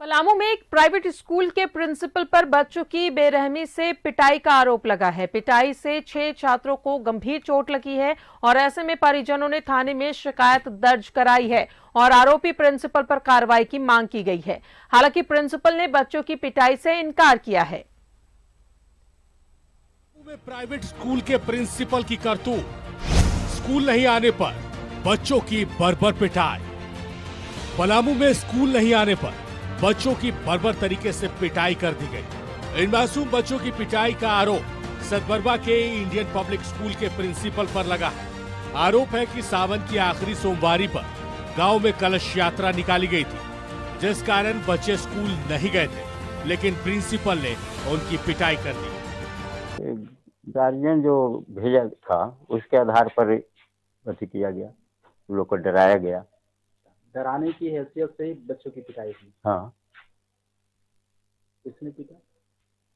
पलामू में एक private school के प्रिंसिपल पर बच्चों की बेरहमी से पिटाई का आरोप लगा है। पिटाई से 6 छात्रों को गंभीर चोट लगी है और ऐसे में परिजनों ने थाने में शिकायत दर्ज कराई है और आरोपी प्रिंसिपल पर कार्रवाई की मांग की गई है। हालांकि प्रिंसिपल ने बच्चों की पिटाई से इनकार किया है। प्राइवेट स्कूल के प्रिंसिपल की करतूत, स्कूल नहीं आने पर बच्चों की बर्बर पिटाई। पलामू में स्कूल नहीं आने पर बच्चों की बर्बर तरीके से पिटाई कर दी गई। इन मासूम बच्चों की पिटाई का आरोप सतबरवा के इंडियन पब्लिक स्कूल के प्रिंसिपल पर लगा है। आरोप है कि सावन की आखिरी सोमवारी पर गांव में कलश यात्रा निकाली गई थी, जिस कारण बच्चे स्कूल नहीं गए थे, लेकिन प्रिंसिपल ने उनकी पिटाई कर दी। गार्जियन जो भेजा था उसके आधार पर अति किया गया, उन लोग को डराया गया। डराने की हैसियत से ही बच्चों की पिटाई की। हाँ, किसने पीटा?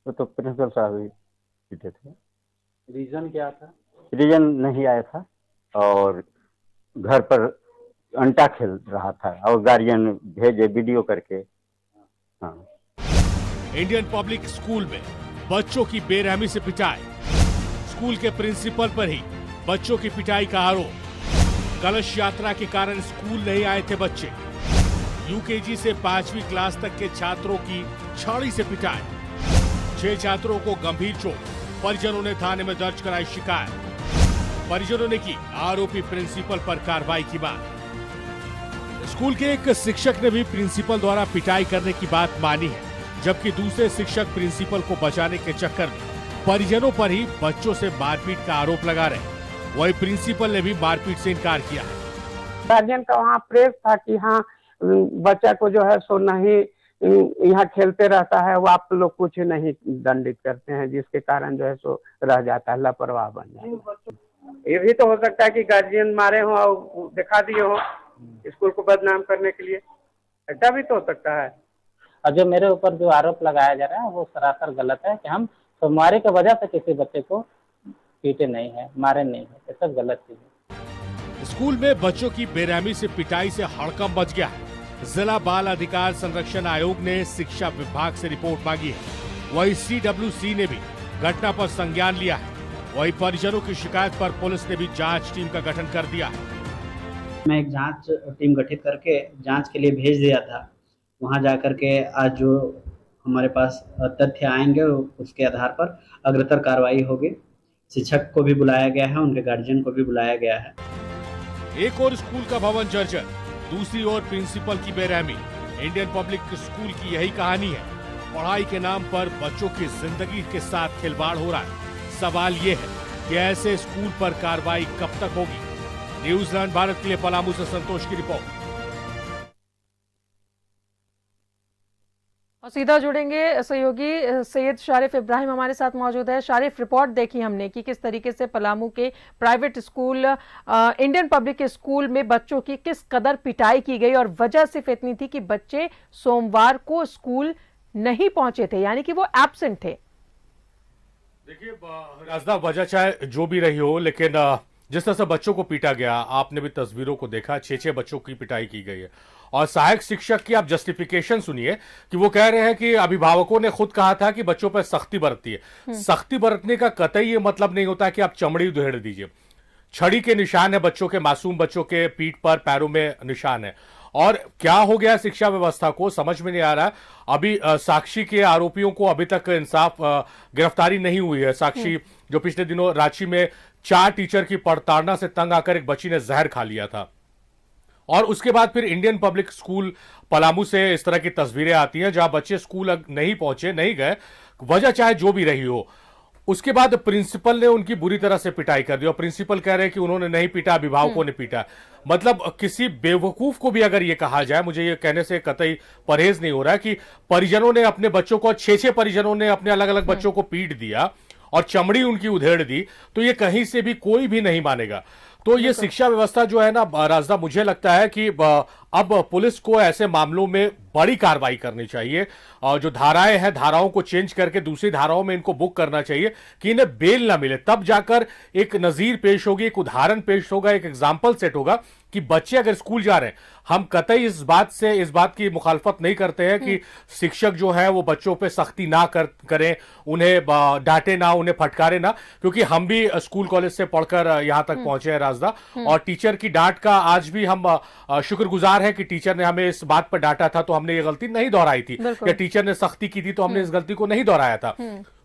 वो तो प्रिंसिपल साहब ही पीटे थे। रीजन क्या था? रीजन नहीं आया था और घर पर अंटा खेल रहा था और गार्जियन भेजे वीडियो करके। हाँ, इंडियन पब्लिक स्कूल में बच्चों की बेरहमी से पिटाई। स्कूल के प्रिंसिपल पर ही बच्चों की पिटाई का आरोप। कलश यात्रा के कारण स्कूल नहीं आए थे बच्चे। यूकेजी से 5वीं क्लास तक के छात्रों की छाड़ी से पिटाई। 6 छात्रों को गंभीर चोट। परिजनों ने थाने में दर्ज कराई शिकायत। परिजनों ने की आरोपी प्रिंसिपल पर कार्रवाई की बात। स्कूल के एक शिक्षक ने भी प्रिंसिपल द्वारा पिटाई करने की बात मानी है, जबकि दूसरे शिक्षक प्रिंसिपल को बचाने के चक्कर में परिजनों पर ही बच्चों से मारपीट का आरोप लगा रहे। वही प्रिंसिपल ने भी मारपीट से इनकार किया है। गार्जियन का वहाँ प्रेस था कि हाँ बच्चा को जो है सो नहीं यहाँ खेलते रहता है, वो आप लोग कुछ नहीं दंडित करते हैं, जिसके कारण जो है सो रह जाता है, लापरवाह बन जाता है। ये भी तो हो सकता है कि गार्जियन मारे हो और दिखा दिए हो स्कूल को बदनाम करने के लिए, ऐसा भी तो हो सकता है। और जो मेरे ऊपर जो आरोप लगाया जा रहा है वो सरासर गलत है कि हम सोमवारी की वजह से किसी बच्चे को पीटे नहीं है, मारे नहीं है, ये सब गलत चीज है। स्कूल में बच्चों की बेरहमी से पिटाई से हड़कंप मच गया है। जिला बाल अधिकार संरक्षण आयोग ने शिक्षा विभाग से रिपोर्ट मांगी है। वही CWC ने भी घटना पर संज्ञान लिया है। वही परिजनों की शिकायत पर पुलिस ने भी जांच टीम का गठन कर दिया है। मैं एक जांच टीम गठित करके जांच के लिए भेज दिया था। वहां जाकर के आज जो हमारे पास तथ्य आएंगे उसके आधार पर अग्रतर कार्रवाई होगी। शिक्षक को भी बुलाया गया है, उनके गार्जियन को भी बुलाया गया है। एक और स्कूल का भवन जर्जर, दूसरी ओर प्रिंसिपल की बेरहमी। इंडियन पब्लिक स्कूल की यही कहानी है। पढ़ाई के नाम पर बच्चों की जिंदगी के साथ खिलवाड़ हो रहा है। सवाल ये है कि ऐसे स्कूल पर कार्रवाई कब तक होगी। न्यूजीलैंड भारत के लिए पलामू से संतोष की रिपोर्ट। और सीधा जुड़ेंगे सहयोगी सैयद शारिफ इब्राहिम हमारे साथ मौजूद है। शारिफ, रिपोर्ट देखी हमने कि किस तरीके से पलामू के private school Indian public school में बच्चों की किस कदर पिटाई की गई और वजह सिर्फ इतनी थी कि बच्चे सोमवार को स्कूल नहीं पहुंचे थे, यानी कि वो एब्सेंट थे। देखिए राजदा, वजह चाहे जो भी रही हो, लेकिन जिस तरह से बच्चों को पीटा गया, आपने भी तस्वीरों को देखा, 6 बच्चों की पिटाई की गई है। और सहायक शिक्षक की आप जस्टिफिकेशन सुनिए कि वो कह रहे हैं कि अभिभावकों ने खुद कहा था कि बच्चों पर सख्ती बरतती है। सख्ती बरतने का कतई ये मतलब नहीं होता कि आप चमड़ी उधेड़ दीजिए। छड़ी के निशान है बच्चों के, मासूम बच्चों के पीठ पर, पैरों में निशान है। और क्या हो गया शिक्षा व्यवस्था को समझ में नहीं आ रहा। अभी साक्षी के आरोपियों को अभी तक इंसाफ गिरफ्तारी नहीं हुई है। साक्षी जो पिछले दिनों रांची में 4 टीचर की प्रताड़ना से तंग आकर एक बच्ची ने जहर खा लिया था। और उसके बाद फिर इंडियन पब्लिक स्कूल पलामू से इस तरह की तस्वीरें आती हैं जहां बच्चे स्कूल नहीं पहुंचे, नहीं गए, वजह चाहे जो भी रही हो। उसके बाद प्रिंसिपल ने उनकी बुरी तरह से पिटाई कर दी और प्रिंसिपल कह रहे हैं कि उन्होंने नहीं पीटा, अभिभावकों ने पीटा। मतलब किसी बेवकूफ को भी अगर ये कहा जाए, मुझे ये कहने से कतई परहेज नहीं हो रहा है कि परिजनों ने अपने बच्चों को, 6 परिजनों ने अपने अलग अलग बच्चों को पीट दिया और चमड़ी उनकी उधेड़ दी, तो ये कहीं से भी कोई भी नहीं मानेगा। तो ये शिक्षा व्यवस्था जो है ना राजदा, मुझे लगता है कि अब पुलिस को ऐसे मामलों में बड़ी कार्रवाई करनी चाहिए और जो धाराएं हैं धाराओं को चेंज करके दूसरी धाराओं में इनको बुक करना चाहिए कि इन्हें बेल ना मिले, तब जाकर एक नजीर पेश होगी, एक उदाहरण पेश होगा, एक एग्जाम्पल सेट होगा कि बच्चे अगर स्कूल जा रहे हैं, हम कतई इस बात की मुखालफत नहीं करते हैं कि शिक्षक जो है वो बच्चों पे सख्ती ना करें, उन्हें डांटे ना, उन्हें फटकारे ना, क्योंकि हम भी स्कूल कॉलेज से पढ़कर यहां तक पहुंचे हैं राजदा, और टीचर की डांट का आज भी हम शुक्रगुजार है कि टीचर ने हमें इस बात पर डांटा था तो हमने ये गलती नहीं दोहराई थी, या टीचर ने सख्ती की थी तो हमने इस गलती को नहीं दोहराया था।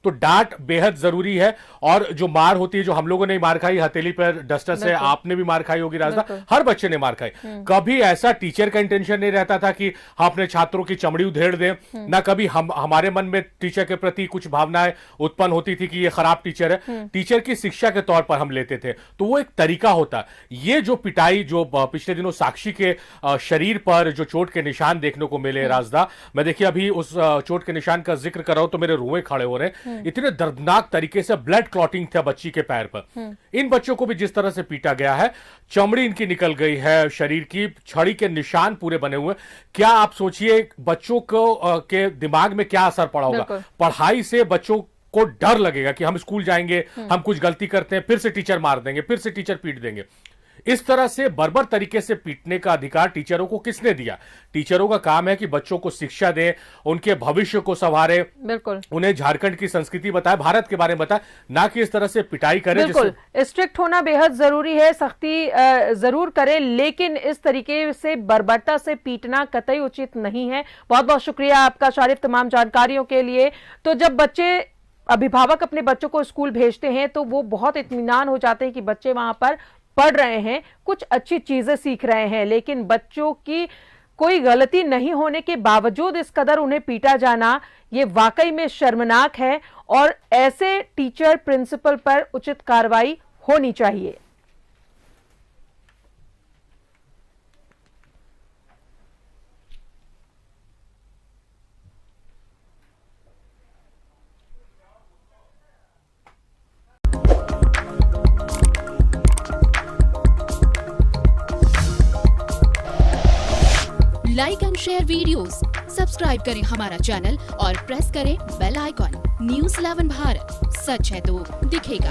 तो डांट बेहद जरूरी है, और जो मार होती है, जो हम लोगों ने मार खाई हथेली पर डस्टर से, आपने भी मार खाई होगी राजदा, हर बच्चे ने मार खाई, कभी ऐसा टीचर का इंटेंशन नहीं रहता था कि हम अपने छात्रों की चमड़ी उधेड़ दें, ना कभी हमारे मन में टीचर के प्रति कुछ भावनाएं उत्पन्न होती थी कि ये खराब टीचर है। टीचर की शिक्षा के तौर पर हम लेते थे, तो वो एक तरीका होता। ये जो पिटाई जो पिछले दिनों साक्षी के शरीर पर जो चोट के निशान देखने को मिले राजदा, मैं देखिए अभी उस चोट के निशान का जिक्र कर रहा हूं तो मेरे रोए खड़े हो रहे हैं, इतने दर्दनाक तरीके से ब्लड क्लॉटिंग था बच्ची के पैर पर। इन बच्चों को भी जिस तरह से पीटा गया है, चमड़ी इनकी निकल गई है शरीर की, छड़ी के निशान पूरे बने हुए, क्या आप सोचिए बच्चों को के दिमाग में क्या असर पड़ा होगा। पढ़ाई से बच्चों को डर लगेगा कि हम स्कूल जाएंगे, हम कुछ गलती करते हैं, फिर से टीचर मार देंगे, फिर से टीचर पीट देंगे। इस तरह से बर्बर तरीके से पीटने का अधिकार टीचरों को किसने दिया? टीचरों का काम है कि बच्चों को शिक्षा दें, उनके भविष्य को संवारे, बिल्कुल, उन्हें झारखंड की संस्कृति बताए, भारत के बारे में बताए, ना कि इस तरह से पिटाई करें। बिल्कुल, स्ट्रिक्ट होना बेहद जरूरी है, सख्ती जरूर करें, लेकिन इस तरीके से बर्बरता से पीटना कतई उचित नहीं है। बहुत बहुत शुक्रिया आपका शारिफ, तमाम जानकारियों के लिए। तो जब अभिभावक अपने बच्चों को स्कूल भेजते हैं तो वो बहुत इत्मीनान हो जाते हैं कि बच्चे वहां पर पढ़ रहे हैं, कुछ अच्छी चीजें सीख रहे हैं, लेकिन बच्चों की कोई गलती नहीं होने के बावजूद इस कदर उन्हें पीटा जाना, ये वाकई में शर्मनाक है, और ऐसे टीचर प्रिंसिपल पर उचित कार्रवाई होनी चाहिए। Like and share videos, subscribe करें हमारा चैनल और प्रेस करें बेल आइकॉन। न्यूज़ 11 भारत, सच है तो दिखेगा।